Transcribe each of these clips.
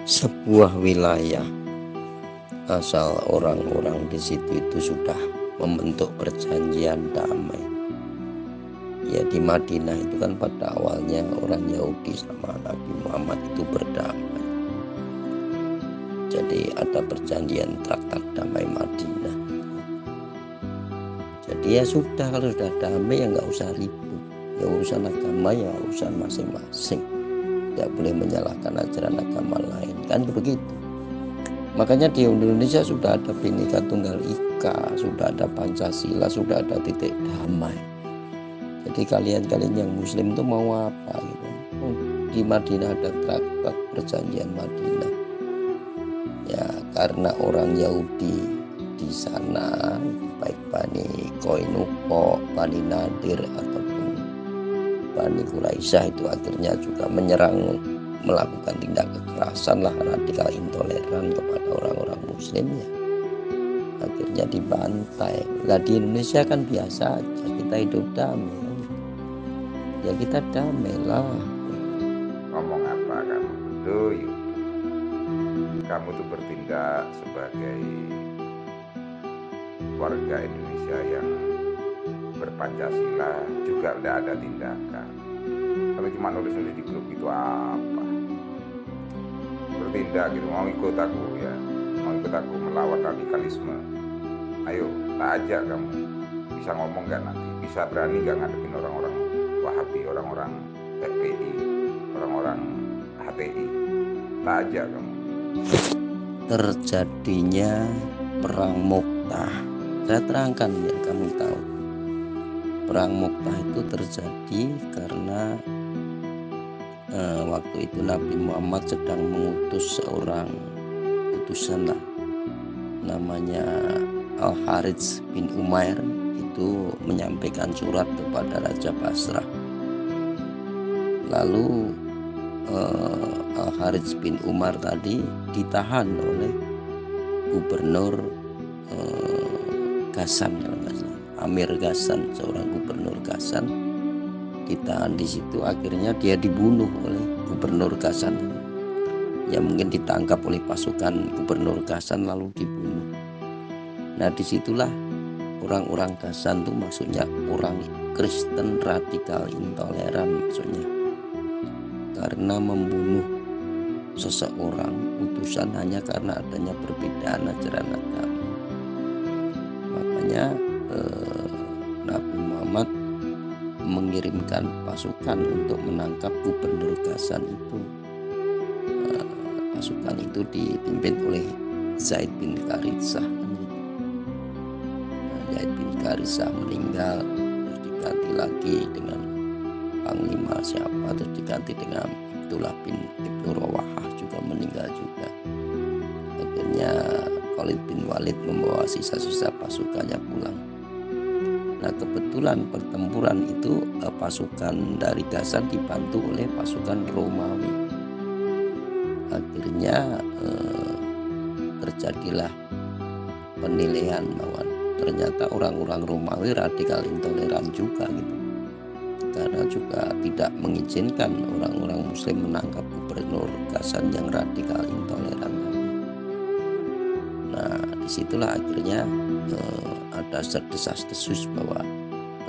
Sebuah wilayah asal orang-orang di situ itu sudah membentuk perjanjian damai. Ya, di Madinah itu kan pada awalnya orang Yahudi sama Nabi Muhammad itu berdamai. Jadi ada perjanjian traktat damai Madinah. Jadi ya sudah, kalau sudah damai ya nggak usah ribut. Ya urusan agama ya urusan masing-masing. Tidak boleh menyalahkan ajaran agama lain, kan begitu. Makanya di Indonesia sudah ada Bhinneka Tunggal Ika, sudah ada Pancasila, sudah ada titik damai. Jadi kalian-kalian yang Muslim itu mau apa gitu? Oh, di Madinah ada traktat perjanjian Madinah. Ya karena orang Yahudi di sana, baik Bani Koinuko, Bani Nadir ataupun Bani Quraisyah itu akhirnya juga menyerang, melakukan tindak kekerasan lah, radikal intoleran kepada orang-orang Muslim, ya akhirnya dibantai. Lah di Indonesia kan biasa aja, kita hidup damai kan, ya kita damai lah. Ngomong apa kamu tuh, kamu tuh bertindak sebagai warga Indonesia yang berpancasila juga udah ada tindakan. Kalau cuma nulis-nulis di grup itu apa? Bertindak gitu, mau ikut aku ya, mau ikut aku melawan radikalisme. Ayo, tak ajak kamu. Bisa ngomong gak nanti? Bisa berani gak ngadepin orang-orang Wahabi, orang-orang FPI, orang-orang HTI? Tak ajak kamu. Terjadinya perang Mu'tah, saya terangkan biar kamu tahu. Perang Mu'tah itu terjadi karena waktu itu Nabi Muhammad sedang mengutus seorang utusan lah, namanya Al-Harits bin Umair, itu menyampaikan surat kepada Raja Basrah. Lalu Al-Harits bin Umar tadi ditahan oleh gubernur Ghassan, Amir Ghassan, seorang gubernur Ghassan ditahan di situ. Akhirnya dia dibunuh oleh gubernur Ghassan. Ya mungkin ditangkap oleh pasukan gubernur Ghassan lalu dibunuh. Nah disitulah orang-orang Ghassan itu maksudnya orang Kristen radikal intoleran, maksudnya karena membunuh seseorang utusan hanya karena adanya perbedaan ajaran agama. Makanya Nabi Muhammad mengirimkan pasukan untuk menangkap gubernur Ghassan itu. Pasukan itu dipimpin oleh Zaid bin Harithah. Zaid bin Harithah meninggal, terus diganti lagi dengan panglima siapa, terus diganti dengan Abdullah bin Ibnu Rawahah, juga meninggal juga. Akhirnya Khalid bin Walid membawa sisa-sisa pasukannya pulang. Nah kebetulan pertempuran itu pasukan dari Ghassan dibantu oleh pasukan Romawi. Akhirnya terjadilah penilaian bahwa ternyata orang-orang Romawi radikal intoleran juga gitu, karena juga tidak mengizinkan orang-orang Muslim menangkap gubernur Ghassan yang radikal intoleran. Nah disitulah akhirnya ada desas-desus bahwa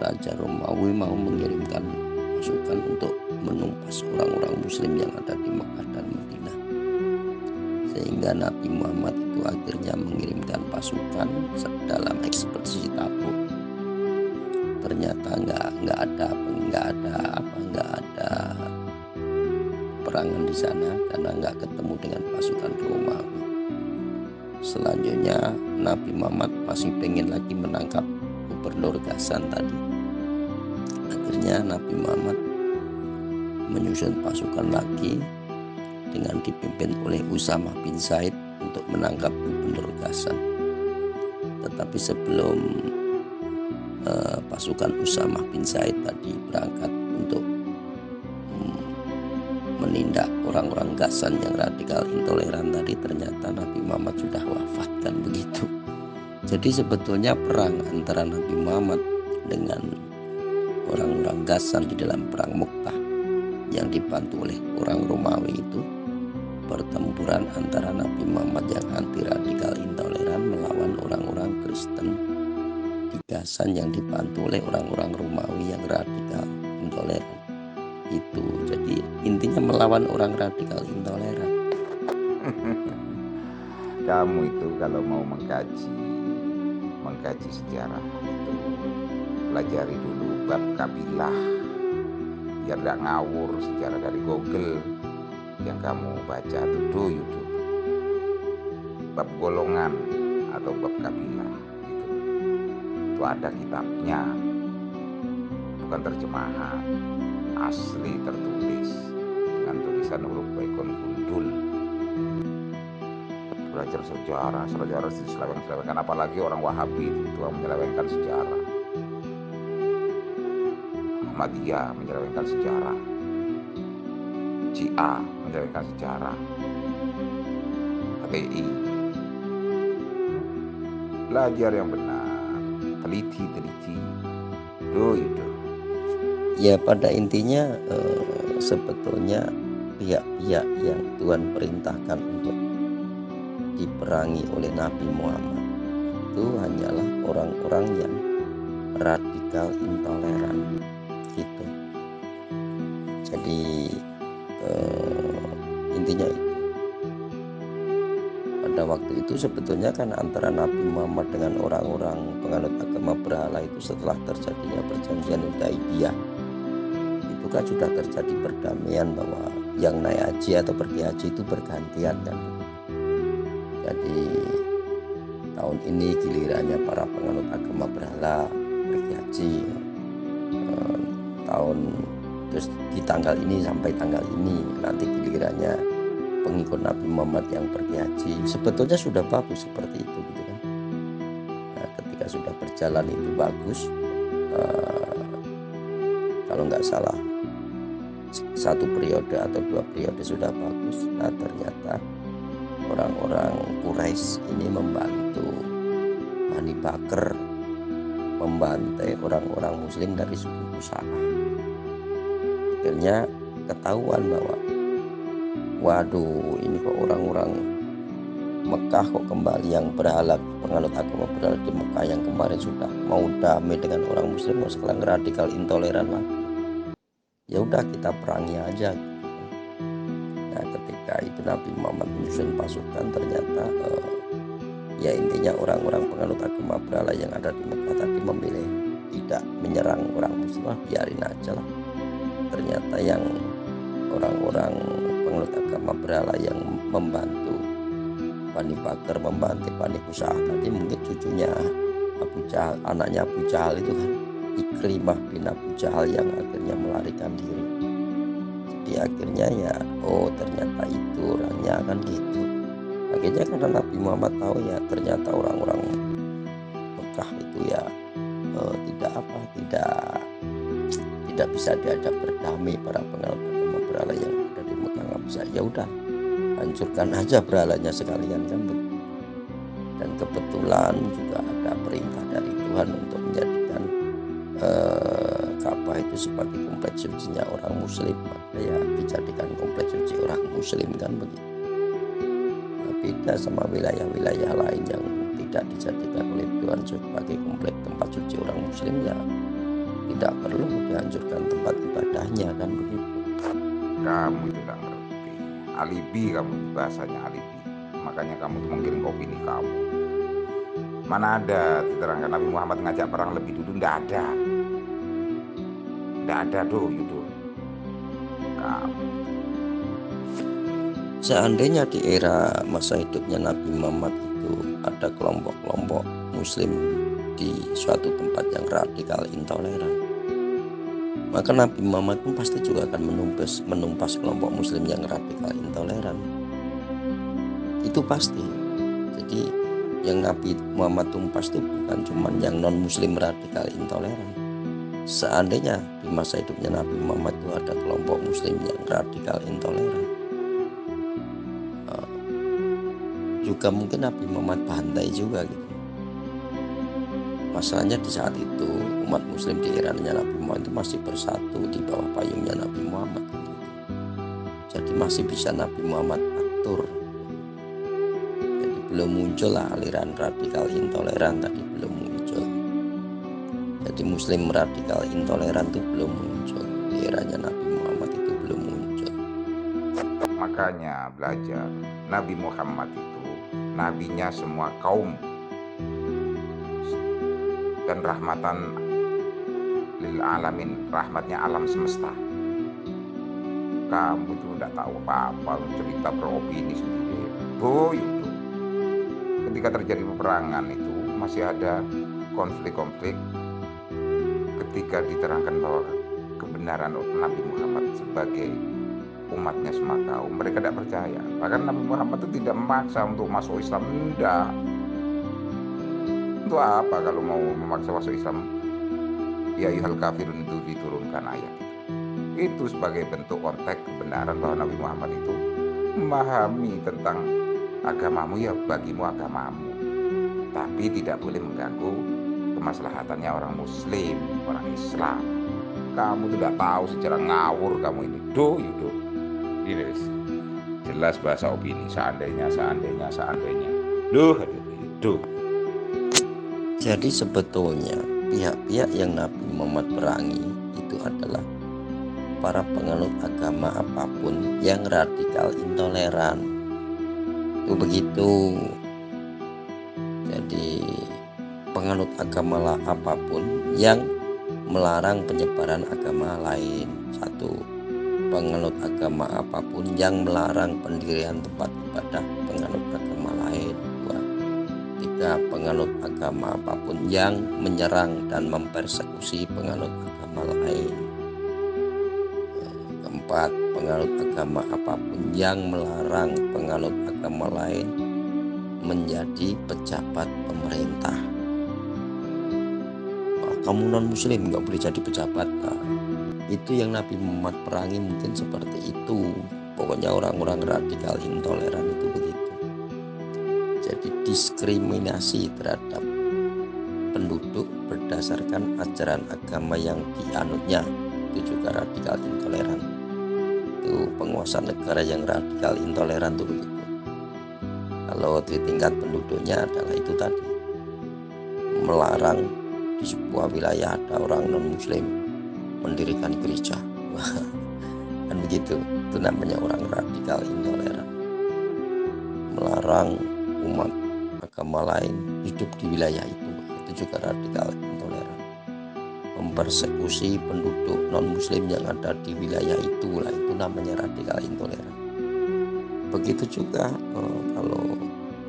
Raja Romawi mau mengirimkan pasukan untuk menumpas orang-orang Muslim yang ada di Mekah dan Madinah, sehingga Nabi Muhammad itu akhirnya mengirimkan pasukan dalam ekspedisi Tabuk. Ternyata nggak ada perangan di sana karena nggak ketemu dengan pasukan Romawi. Selanjutnya Nabi Muhammad masih pengen lagi menangkap gubernur Ghassan tadi. Akhirnya Nabi Muhammad menyusun pasukan lagi dengan dipimpin oleh Usamah bin Zaid untuk menangkap gubernur Ghassan. Tetapi sebelum pasukan Usamah bin Zaid tadi berangkat untuk menindak orang-orang Ghassan yang radikal intoleran tadi, ternyata Nabi Muhammad sudah wafat, kan begitu. Jadi sebetulnya perang antara Nabi Muhammad dengan orang-orang Ghassan di dalam perang Mu'tah yang dibantu oleh orang Romawi itu pertempuran antara Nabi Muhammad yang anti radikal intoleran melawan orang-orang Kristen di Gasan yang dibantu oleh orang-orang Romawi yang radikal intoleran. Itu jadi intinya melawan orang radikal intoleran. Kamu itu kalau mau mengkaji sejarah itu pelajari dulu bab kabilah biar tidak ngawur sejarah dari Google yang kamu baca itu bab golongan atau bab kabilah gitu. Itu ada kitabnya, bukan terjemahan, asli tertulis dengan tulisan huruf baikon gundul. Belajar sejarah diseleweng-selewengkan, apalagi orang Wahabi itu menyelewengkan sejarah. Ahmadiyah menyelewengkan sejarah, Syiah menyelewengkan sejarah, HTI. Belajar yang benar, teliti itu. Ya pada intinya sebetulnya pihak-pihak yang Tuhan perintahkan untuk diperangi oleh Nabi Muhammad itu hanyalah orang-orang yang radikal intoleran gitu. Jadi intinya itu. Pada waktu itu sebetulnya kan antara Nabi Muhammad dengan orang-orang penganut agama berhala itu setelah terjadinya perjanjian Hudaibiyah itu kan sudah terjadi perdamaian bahwa yang naik haji atau pergi haji itu bergantian kan. Jadi tahun ini gilirannya para penganut agama berhala pergi haji, tahun terus di tanggal ini sampai tanggal ini nanti gilirannya pengikut Nabi Muhammad yang pergi haji. Sebetulnya sudah bagus seperti itu gitu kan. Nah, ketika sudah berjalan itu bagus, kalau nggak salah 1 periode atau 2 periode sudah bagus. Nah ternyata orang-orang Quraisy ini membantu Bani Bakr membantai orang-orang muslim dari suku Qusa'ah. Akhirnya ketahuan bahwa waduh ini kok orang-orang Mekah kok kembali yang berhala penganut agama berhala di Mekah yang kemarin sudah mau damai dengan orang muslim kok sekarang radikal intoleran lagi. Ya udah kita perangi aja. Nah ketika itu Nabi Muhammad menyusun pasukan ternyata ya intinya orang-orang penganut agama berhala yang ada di Mekah tadi memilih tidak menyerang orang muslim, biarin aja lah. Ternyata yang orang-orang penganut agama berhala yang membantu Bani Bakr membantu Bani Qusa'ah tadi mungkin cucunya Abu Jahal, anaknya Abu Jahal itu kan Ikrimah bin Abu Jahal yang akhirnya melarikan diri. Jadi akhirnya ya ternyata itu orangnya kan gitu. Akhirnya karena Nabi Muhammad tahu ya ternyata orang-orang Mekah itu ya tidak bisa diajak berdamai para penganut agama berhala yang ada di Mekah, nggak bisa. Ya udah hancurkan aja berhalanya sekalian kan begitu. Dan kebetulan juga ada perintah dari Tuhan untuk menjadikan Ka'bah itu sebagai kompleks sucinya orang muslim, maka ya dijadikan kompleks suci orang muslim kan begitu. Nah, beda sama wilayah-wilayah lain yang tidak dijadikan oleh Tuhan sebagai kompleks tempat suci orang muslim, ya tidak perlu dihancurkan tempat ibadahnya kan begitu. Kamu itu nggak ngerti, alibi kamu, bahasanya alibi. Makanya kamu tuh menggiring opini kamu. Mana ada diterangkan Nabi Muhammad ngajak perang lebih dulu? Nggak ada tuh gitu. Kamu Seandainya di era masa hidupnya Nabi Muhammad itu ada kelompok-kelompok muslim di suatu tempat yang radikal intoleran, maka Nabi Muhammad pun pasti juga akan menumpas kelompok muslim yang radikal intoleran. Itu pasti. Jadi yang Nabi Muhammad tumpas itu bukan cuma yang non muslim radikal intoleran. Seandainya di masa hidupnya Nabi Muhammad itu ada kelompok muslim yang radikal intoleran, juga mungkin Nabi Muhammad bantai juga gitu. Masalahnya di saat itu umat muslim di eranya Nabi Muhammad itu masih bersatu di bawah payungnya Nabi Muhammad gitu. Jadi masih bisa Nabi Muhammad diatur. Jadi belum muncul lah aliran radikal intoleran tadi, belum muncul. Jadi Muslim radikal intoleran itu belum muncul di eranya Nabi Muhammad, itu belum muncul. Makanya belajar, Nabi Muhammad itu nabinya semua kaum dan rahmatan lil alamin, rahmatnya alam semesta. Kamu itu tidak tahu apa-apa, cerita beropini sendiri. Itu ketika terjadi peperangan itu masih ada konflik-konflik. Ketika diterangkan bahwa kebenaran Nabi Muhammad sebagai umatnya semua kaum, mereka tidak percaya. Bahkan Nabi Muhammad itu tidak memaksa untuk masuk Islam. Tidak. Untuk apa kalau mau memaksa masuk Islam? Ya ayyuhal kafirun itu diturunkan ayat itu sebagai bentuk konteks kebenaran bahwa Nabi Muhammad itu memahami tentang agamamu, ya bagimu agamamu, tapi tidak boleh mengganggu kemaslahatannya orang Muslim, orang Islam. Kamu tidak tahu secara ngawur kamu ini. Ini jelas bahasa opini. Seandainya. Duh. Jadi sebetulnya pihak-pihak yang Nabi Muhammad perangi itu adalah para penganut agama apapun yang radikal intoleran. Itu begitu. Jadi penganut agama apapun yang melarang penyebaran agama lain. Satu, penganut agama apapun yang melarang pendirian tempat ibadah penganut agama lain. Dua, tiga, penganut agama apapun yang menyerang dan mempersekusi penganut agama lain. Keempat, penganut agama apapun yang melarang penganut agama lain menjadi pejabat pemerintah. Kamu non muslim nggak boleh jadi pejabat. Nah, itu yang Nabi Muhammad perangi mungkin seperti itu. Pokoknya orang-orang radikal intoleran itu begitu. Jadi diskriminasi terhadap penduduk berdasarkan ajaran agama yang dianutnya, itu juga radikal intoleran. Itu penguasa negara yang radikal intoleran itu begitu. Kalau di tingkat penduduknya adalah itu tadi, melarang di sebuah wilayah ada orang non muslim mendirikan gereja. Kan begitu, itu namanya orang radikal intoleran. Melarang umat agama lain hidup di wilayah itu juga radikal intoleran. Mempersekusi penduduk non muslim yang ada di wilayah itulah, itu namanya radikal intoleran. Begitu juga kalau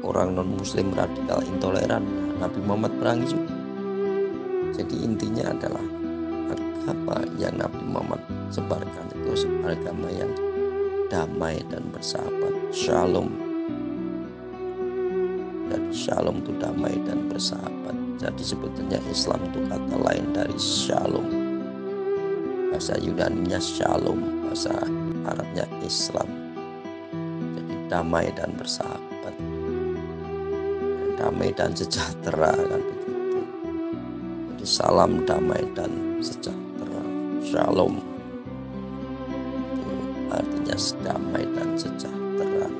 orang non muslim radikal intoleran, Nabi Muhammad perangi juga. Jadi intinya adalah agama yang Nabi Muhammad sebarkan itu agama yang damai dan bersahabat, shalom. Jadi shalom itu damai dan bersahabat. Jadi sebetulnya Islam itu kata lain dari shalom. Bahasa Yunaninya shalom, bahasa Arabnya Islam. Jadi damai dan bersahabat, damai dan sejahtera, kan begitu. Jadi salam damai dan sejahtera, shalom, itu artinya damai dan sejahtera.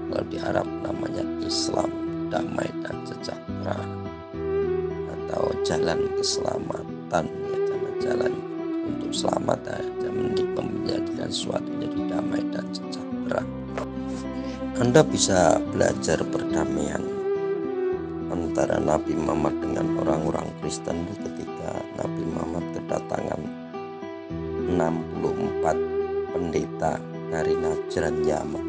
Kalau di Arab namanya Islam, damai dan sejahtera, atau jalan keselamatan, ya, jalan untuk selamat, ya, menjadikan sesuatu jadi damai dan sejahtera. Anda bisa belajar perdamaian antara Nabi Muhammad dengan orang-orang Kristen ketika Nabi Muhammad kedatangan 64 pendeta dari Najran Yaman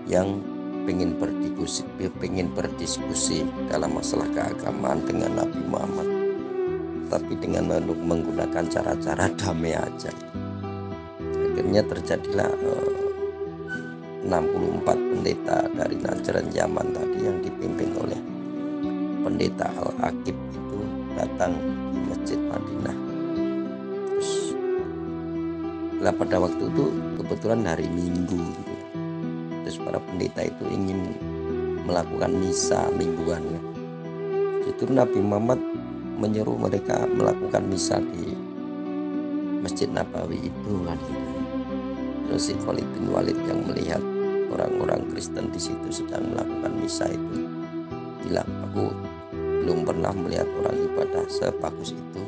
yang ingin berdiskusi dalam masalah keagamaan dengan Nabi Muhammad, tapi dengan menggunakan cara-cara damai aja. Akhirnya terjadilah 64 pendeta dari Najran Yaman tadi yang dipimpin oleh pendeta Al-Aqib itu datang di Masjid Madinah. Terus pada waktu itu kebetulan hari Minggu gitu. Terus para pendeta itu ingin melakukan misa mingguan. Itu Nabi Muhammad menyuruh mereka melakukan misa di Masjid Nabawi itu kan gitu. Terus si Khalid bin Walid yang melihat orang-orang Kristen di situ sedang melakukan misa itu bilang, aku belum pernah melihat orang ibadah sebagus itu.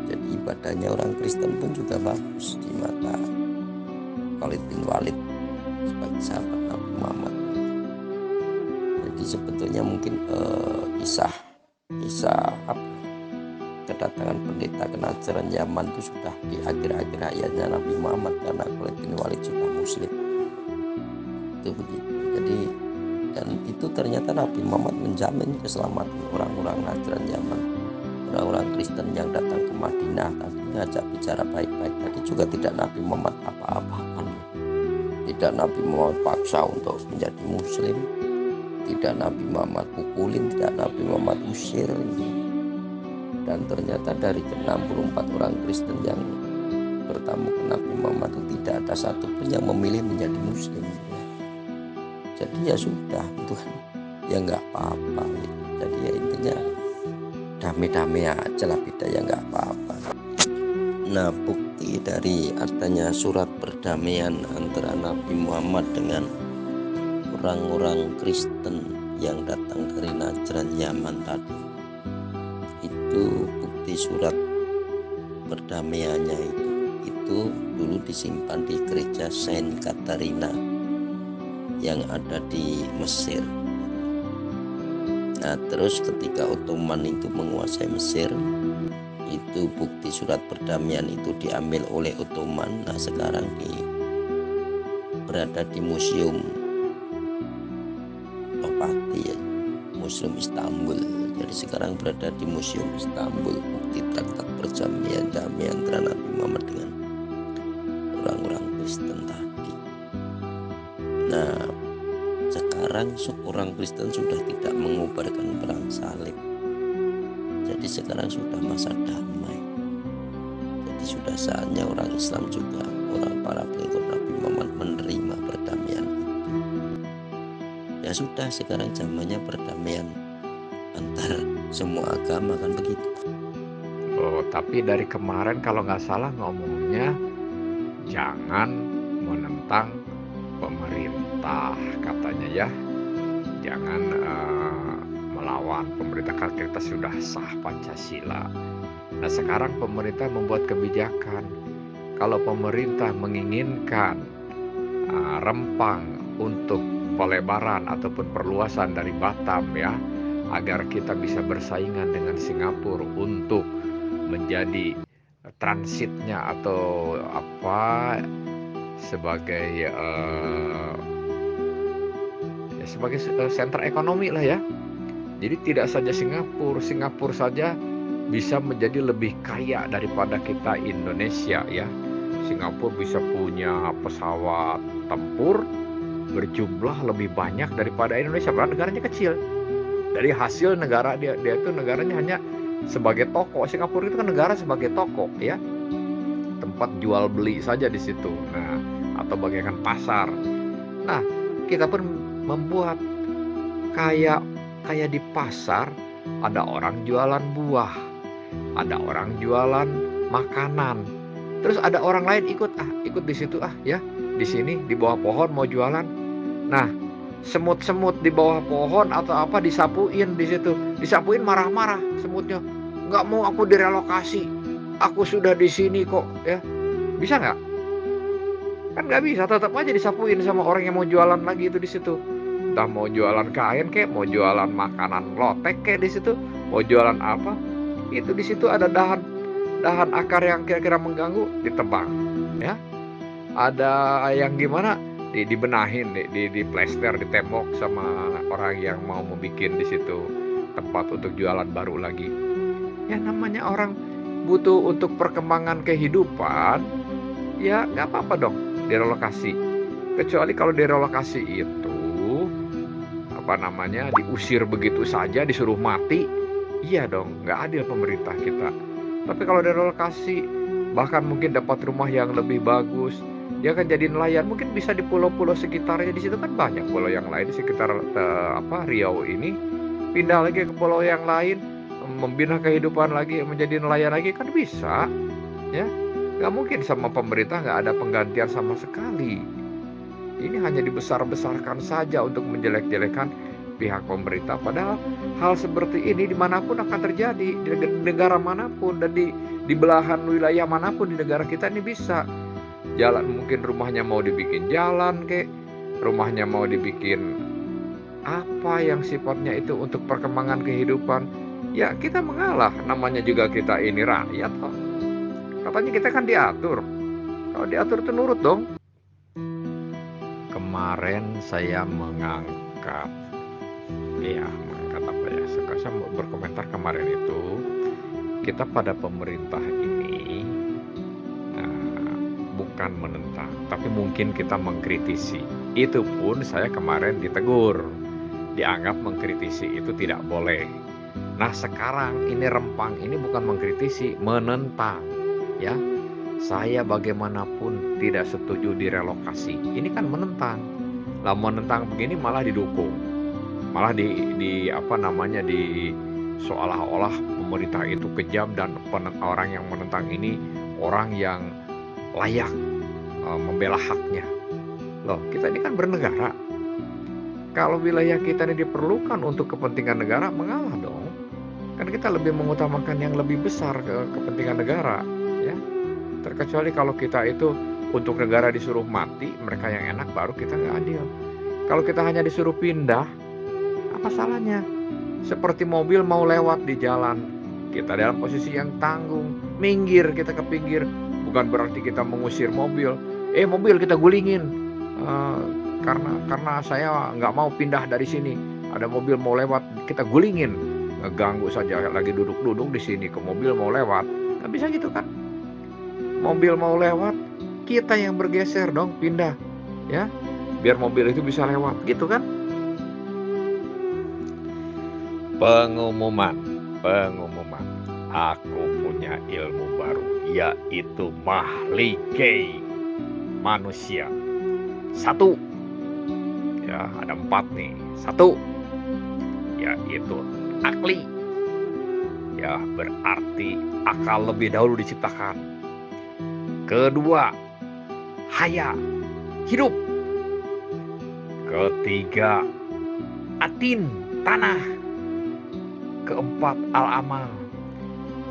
Jadi ibadahnya orang Kristen pun juga bagus di mata Khalid bin Walid sebagai sahabat Nabi Muhammad. Jadi sebetulnya mungkin kisah kedatangan pendeta ke Najran Yaman itu sudah di akhir-akhir hayatnya Nabi Muhammad, karena Khalid bin Walid sudah muslim. Itu begitu. Jadi dan itu ternyata Nabi Muhammad menjamin keselamatan orang-orang Najran Yaman, orang-orang Kristen yang datang ke Madinah. Tadi ngajak bicara baik-baik, tadi juga tidak Nabi Muhammad apa-apakan, tidak Nabi Muhammad paksa untuk menjadi muslim, tidak Nabi Muhammad pukulin, tidak Nabi Muhammad usir. Dan ternyata dari ke-64 orang Kristen yang bertamu ke Nabi Muhammad itu tidak ada satupun yang memilih menjadi muslim. Jadi ya sudah, itu kan ya nggak apa-apa gitu. Jadi ya intinya damai-damai aja lah, beda ya nggak apa-apa. Nah, bukti dari adanya surat perdamaian antara Nabi Muhammad dengan orang-orang Kristen yang datang dari Najran Yaman tadi, itu bukti surat perdamaiannya itu dulu disimpan di gereja Saint Katarina yang ada di Mesir. Nah, terus ketika Ottoman itu menguasai Mesir, itu bukti surat perdamaian itu diambil oleh Ottoman. Nah, sekarang berada di Museum Topati ya, Museum Istanbul. Jadi sekarang berada di Museum Istanbul, bukti traktat perjanjian damai antara Nabi Muhammad dengan orang-orang Kristen tadi. Nah, sekarang orang Kristen sudah tidak mengobarkan perang salib. Jadi sekarang sudah masa damai. Jadi sudah saatnya orang Islam juga, orang para pengikut Nabi Muhammad menerima perdamaian itu. Ya sudah, sekarang zamannya perdamaian antar semua agama, kan begitu. Oh, tapi dari kemarin kalau nggak salah ngomongnya jangan menentang pemerintah katanya ya, jangan melawan pemerintah karena kita sudah sah Pancasila. Nah, sekarang pemerintah membuat kebijakan, kalau pemerintah menginginkan rempang untuk pelebaran ataupun perluasan dari Batam ya, agar kita bisa bersaingan dengan Singapura untuk menjadi transitnya atau sebagai sentra ekonomi lah ya. Jadi tidak saja Singapura saja bisa menjadi lebih kaya daripada kita Indonesia ya. Singapura bisa punya pesawat tempur berjumlah lebih banyak daripada Indonesia, padahal negaranya kecil. Dari hasil negara dia itu negaranya hanya sebagai toko. Singapura itu kan negara sebagai toko ya, tempat jual beli saja di situ. Nah, atau bagaikan pasar. Nah, kita pun membuat kayak di pasar ada orang jualan buah, ada orang jualan makanan, terus ada orang lain ikut di situ ya, di sini di bawah pohon mau jualan. Nah, semut-semut di bawah pohon atau apa disapuin di situ, disapuin marah-marah semutnya, nggak mau aku direlokasi, aku sudah di sini kok ya. Bisa nggak? Kan nggak bisa, tetap aja disapuin sama orang yang mau jualan lagi itu di situ. Entah mau jualan kain kek, mau jualan makanan lotek kek di situ, mau jualan apa, itu di situ ada dahan akar yang kira-kira mengganggu, ditebang ya. Ada yang gimana, dibenahin, di plester, di tembok sama orang yang mau membuat di situ tempat untuk jualan baru lagi. Ya namanya orang butuh untuk perkembangan kehidupan, ya nggak apa-apa dong direlokasi. Kecuali kalau direlokasi itu diusir begitu saja, disuruh mati, iya dong, nggak adil pemerintah kita. Tapi kalau direlokasi, bahkan mungkin dapat rumah yang lebih bagus, dia akan jadi nelayan, mungkin bisa di pulau-pulau sekitarnya. Di situ kan banyak pulau yang lain di sekitar Riau ini, pindah lagi ke pulau yang lain, membina kehidupan lagi, menjadi nelayan lagi, kan bisa ya. Nggak mungkin sama pemerintah nggak ada penggantian sama sekali. Ini hanya dibesar-besarkan saja untuk menjelek-jelekan pihak pemerintah. Padahal hal seperti ini dimanapun akan terjadi, di negara manapun dan di belahan wilayah manapun di negara kita ini bisa. Jalan, mungkin rumahnya mau dibikin jalan kek, rumahnya mau dibikin apa yang sifatnya itu untuk perkembangan kehidupan. Ya kita mengalah, namanya juga kita ini rakyat kok. Katanya kita kan diatur. Kalau diatur itu nurut dong. Kemarin saya mengangkat apa ya? Saya mau berkomentar kemarin itu, kita pada pemerintah ini bukan menentang, tapi mungkin kita mengkritisi. Itu pun saya kemarin ditegur, dianggap mengkritisi itu tidak boleh. Nah sekarang ini Rempang ini bukan mengkritisi, menentang. Ya, saya bagaimanapun tidak setuju direlokasi. Ini kan menentang. Lah menentang begini malah didukung, malah di seolah-olah pemerintah itu kejam dan orang yang menentang ini orang yang layak membela haknya. Loh, kita ini kan bernegara. Kalau wilayah kita ini diperlukan untuk kepentingan negara, mengalah dong. Kan kita lebih mengutamakan yang lebih besar ke kepentingan negara, ya. Terkecuali kalau kita itu untuk negara disuruh mati, mereka yang enak, baru kita nggak adil. Kalau kita hanya disuruh pindah, apa salahnya? Seperti mobil mau lewat di jalan, kita dalam posisi yang tanggung, minggir, kita ke pinggir. Bukan berarti kita mengusir mobil. Mobil kita gulingin, karena saya nggak mau pindah dari sini. Ada mobil mau lewat, kita gulingin, ngeganggu saja. Lagi duduk-duduk di sini, ke mobil mau lewat, nggak bisa gitu kan? Mobil mau lewat, kita yang bergeser dong, pindah, ya, biar mobil itu bisa lewat, gitu kan? Pengumuman, aku punya ilmu baru, yaitu mahligai manusia. 1, ya ada 4 nih. 1, yaitu akli, ya berarti akal lebih dahulu diciptakan. 2, haya, hidup. 3, atin, tanah. 4, al-amal,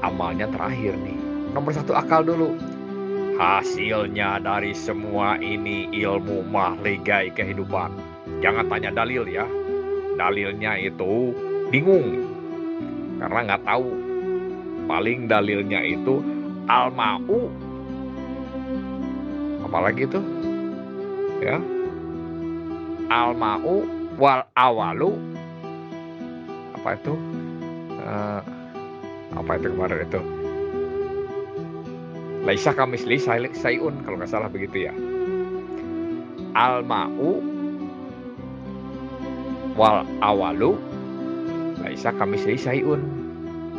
amalnya terakhir nih. Nomor 1 akal dulu. Hasilnya dari semua ini ilmu mahligai kehidupan. Jangan tanya dalil ya. Dalilnya itu bingung, karena nggak tahu. Paling dalilnya itu al-ma'u, apalagi itu ya, al-ma'u wal awalu, apa itu kemarin itu, laisa kamisli sayun, kalau nggak salah begitu ya. Al-ma'u wal awalu laisa kamisli sayun,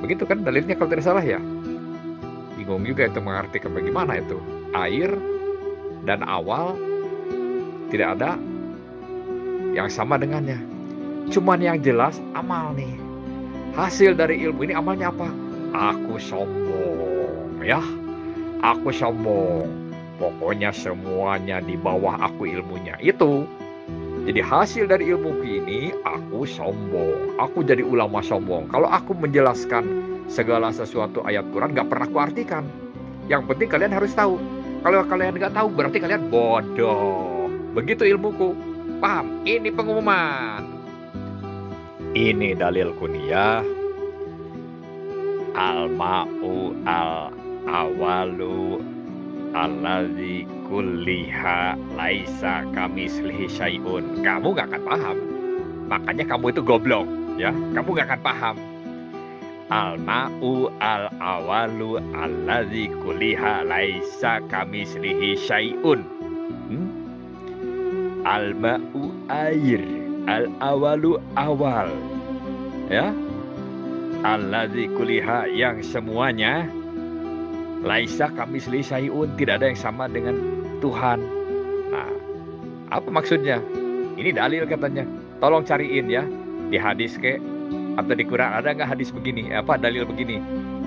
begitu kan dalilnya kalau tidak salah ya. Bingung juga itu mengartikan bagaimana itu. Air dan awal tidak ada yang sama dengannya. Cuman yang jelas amal nih. Hasil dari ilmu ini amalnya apa? Aku sombong, ya. Aku sombong. Pokoknya semuanya di bawah aku ilmunya. Itu. Jadi hasil dari ilmuku ini, aku sombong. Aku jadi ulama sombong. Kalau aku menjelaskan segala sesuatu ayat Quran, gak pernah aku artikan. Yang penting kalian harus tahu. Kalau kalian gak tahu, berarti kalian bodoh. Begitu ilmuku. Paham? Ini pengumuman. Ini dalilku nih ya. Al-ma'u al-awalu allazi kulliha laisa kamislihi syai'un. Kamu gak akan paham. Makanya kamu itu goblok, ya. Kamu gak akan paham. Al-ma'u al-awalu allazi kulliha laisa kamislihi syai'un. Al-ma'u air, al-awalu awal, ya. Allazi kulliha yang semuanya, laisa kamislihi syai'un, tidak ada yang sama dengan Tuhan. Nah, apa maksudnya? Ini dalil katanya. Tolong cariin ya di hadis atau di Quran ada nggak hadis begini? Dalil begini?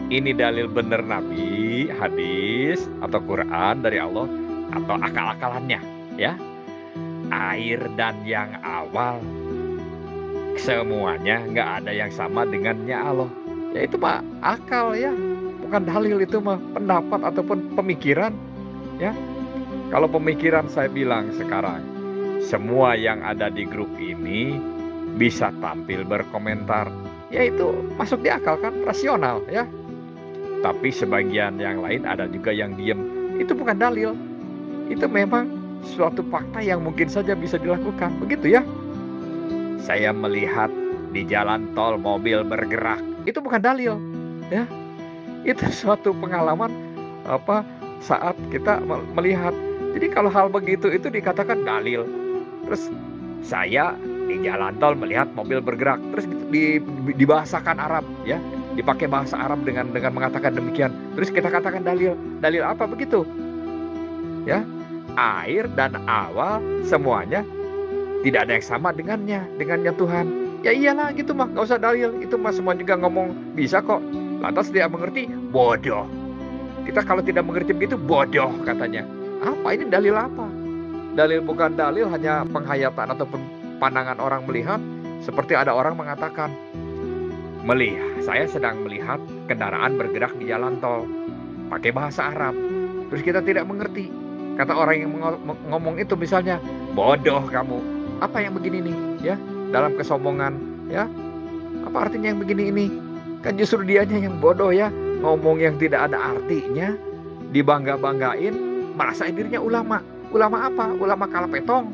ini dalil benar Nabi, hadis, atau Quran dari Allah, atau akal-akalannya, ya. Air dan yang awal, semuanya nggak ada yang sama dengannya Allah. Ya itu mah akal ya, bukan dalil, itu mah pendapat ataupun pemikiran, ya. Kalau pemikiran saya bilang sekarang, semua yang ada di grup ini bisa tampil berkomentar, ya itu masuk di akal kan, rasional ya. Tapi sebagian yang lain ada juga yang diem, itu bukan dalil, itu memang suatu fakta yang mungkin saja bisa dilakukan, begitu ya. Saya melihat di jalan tol mobil bergerak, itu bukan dalil ya, itu suatu pengalaman saat kita melihat. Jadi kalau hal begitu itu dikatakan dalil. Terus saya di jalan tol melihat mobil bergerak, terus dibahasakan Arab ya, dipakai bahasa Arab dengan mengatakan demikian, terus kita katakan dalil apa begitu ya. Air dan awal semuanya tidak ada yang sama dengannya Tuhan. Ya iyalah gitu mah, gak usah dalil, itu mah semua juga ngomong bisa kok. Lantas tidak mengerti, bodoh. Kita kalau tidak mengerti begitu bodoh katanya. Apa ini dalil apa? Dalil bukan dalil, hanya penghayatan ataupun pandangan orang melihat. Seperti ada orang mengatakan, saya sedang melihat kendaraan bergerak di jalan tol pakai bahasa Arab, terus kita tidak mengerti. Kata orang yang ngomong itu misalnya, bodoh kamu. Apa yang begini nih ya, dalam kesombongan ya. Apa artinya yang begini ini? Kan justru dianya yang bodoh ya, ngomong yang tidak ada artinya, dibangga-banggain, merasa dirinya ulama. Ulama apa? Ulama kalapetong.